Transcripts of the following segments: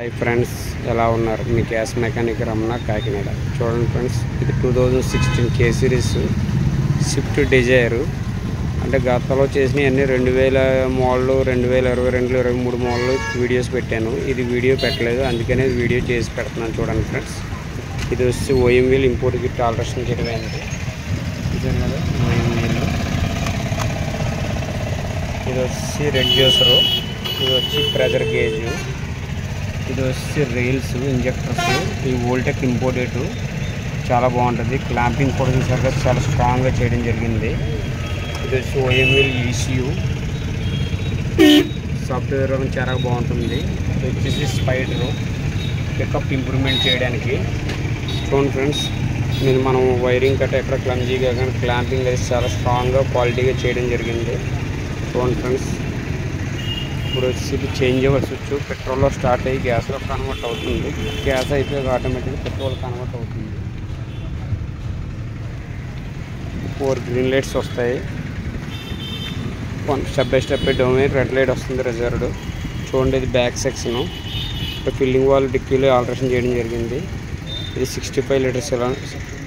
Hi friends, ఎలా ఉన్నారు? మీ gas mechanic Ramana, Kakinada. చూడండి ఫ్రెండ్స్, ఇది 2016 K సిరీస్ స్విఫ్ట్ డిజైర్. అంటే గతంలో చేసిన అన్ని 2000 మోడల్, 2022, 2023 మోడల్ వీడియోస్ పెట్టాను. ఇది వీడియో పెట్టలేదు, అందుకనే వీడియో చేసి పెడుతున్నాను. చూడండి ఫ్రెండ్స్, ఇది వచ్చి OEM wheel import kit alteration చేయడం అయింది. ఇదే కదా ఓఎం వీల్. ఇది వచ్చి రెడ్యూసరు, ఇది వచ్చి ప్రెజర్ గేజ్, ఇది వచ్చి రైల్స్, ఇంజెక్టర్స్. ఈ వోల్టెక్ ఇంపోర్టెడ్ చాలా బాగుంటుంది. క్లాంపింగ్ కూడా చూసాక చాలా స్ట్రాంగ్గా చేయడం జరిగింది. ఇది వచ్చి ఓఎం వీల్ ECU సాఫ్ట్వేర్ చాలా బాగుంటుంది. ఇది వచ్చేసి స్పైడరు పికప్ ఇంప్రూవ్మెంట్ చేయడానికి. చూడండి ఫ్రెండ్స్, నేను మనం వైరింగ్ కట్ట ఎక్కడ క్లమ్జీగా కానీ క్లాంపింగ్ అయితే చాలా స్ట్రాంగ్గా క్వాలిటీగా చేయడం జరిగింది. చూడండి ఫ్రెండ్స్, ఇప్పుడు వచ్చి చేంజ్ ఓవర్ స్విచ్ పెట్రోల్లో స్టార్ట్ అయ్యి గ్యాస్లో కన్వర్ట్ అవుతుంది. గ్యాస్ అయిపోయాక ఆటోమేటిక్గా పెట్రోల్ కన్వర్ట్ అవుతుంది. 4 గ్రీన్ లైట్స్ వస్తాయి. Step by step down red light వస్తుంది రిజర్వ్డ్. చూడండి, ఇది బ్యాక్ సెక్షన్. ఇప్పుడు ఫిల్లింగ్ వాల్ డిక్కీలో ఆల్టరేషన్ చేయడం జరిగింది. ఇది 65 లీటర్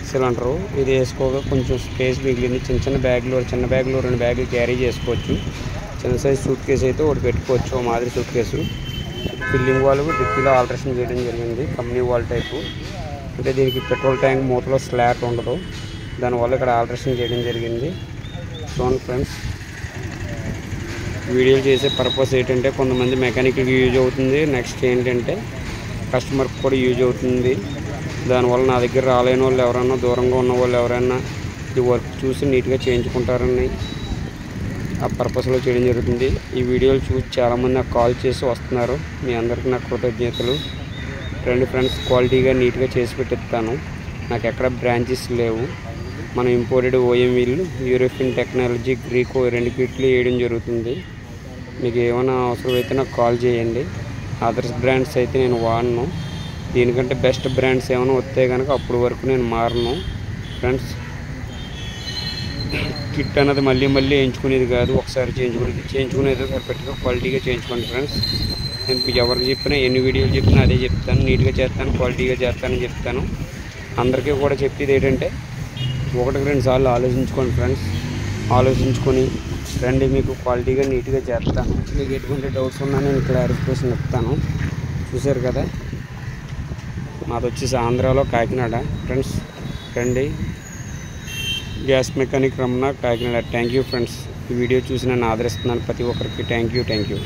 సిలిండరు. ఇది వేసుకోగా కొంచెం స్పేస్ మిగిలింది. చిన్న బ్యాగ్లో 2 బ్యాగులు క్యారీ చేసుకోవచ్చు. చిన్న సైజ్ సూట్ కేసు అయితే ఒకటి పెట్టుకోవచ్చు, మాదిరి సూట్ కేసు. ఫిల్లింగ్ వాల్ డిక్కీలో ఆల్టరేషన్ చేయడం జరిగింది, కంపెనీ వాల్ టైపు. అంటే దీనికి పెట్రోల్ ట్యాంక్ మూతలో స్లాట్ ఉండదు, దానివల్ల ఇక్కడ ఆల్టరేషన్ చేయడం జరిగింది. చూడండి ఫ్రెండ్స్, వీడియోలు చేసే పర్పస్ ఏంటంటే కొంతమంది మెకానిక్కి యూజ్ అవుతుంది, నెక్స్ట్ ఏంటంటే కస్టమర్కి కూడా యూజ్ అవుతుంది. దానివల్ల నా దగ్గర రాలేని వాళ్ళు ఎవరైనా, దూరంగా ఉన్న వాళ్ళు ఎవరైనా ఈ వర్క్ చూసి నీట్గా చేయించుకుంటారని ఆ పర్పస్లో చేయడం జరుగుతుంది. ఈ వీడియోలు చూసి చాలామంది నాకు కాల్ చేసి వస్తున్నారు. మీ అందరికీ నా కృతజ్ఞతలు. రండి ఫ్రెండ్స్, క్వాలిటీగా నీట్గా చేసి పెట్టిస్తాను. నాకు ఎక్కడ బ్రాంచెస్ లేవు. మనం imported OEM wheel, European technology, గ్రీకో 2 కిట్లు వేయడం జరుగుతుంది. మీకు ఏమైనా అవసరమైతే నాకు కాల్ చేయండి. అదర్స్ బ్రాండ్స్ అయితే నేను వాడను. దీనికంటే బెస్ట్ బ్రాండ్స్ ఏమైనా వస్తే కనుక అప్పటి వరకు నేను మారను ఫ్రెండ్స్. కిట్ అన్నది మళ్ళీ వేయించుకునేది కాదు, ఒకసారి చేయించుకునేది పర్ఫెక్ట్గా క్వాలిటీగా చేయించుకోండి ఫ్రెండ్స్. నేను ఎవరికి చెప్పినా, ఎన్ని వీడియోలు చెప్పినా అదే చెప్తాను. నీట్గా చేస్తాను, క్వాలిటీగా చేస్తానని చెప్తాను. అందరికీ కూడా చెప్పేది ఏంటంటే 1-2 సార్లు ఆలోచించుకోండి ఫ్రెండ్స్. ఆలోచించుకొని రండి, మీకు క్వాలిటీగా నీట్గా చేస్తాను. మీకు ఎటువంటి డౌట్స్ ఉన్నా నేను క్లారిఫికేషన్ ఇస్తాను. చూసారు కదా, మాది వచ్చేసి ఆంధ్రాలో కాకినాడ ఫ్రెండ్స్. రండి, gas mechanic Ramana, Kakinada. Thank you friends. ఈ వీడియో చూసి నన్ను ఆదరిస్తున్నాను ప్రతి ఒక్కరికి. Thank you.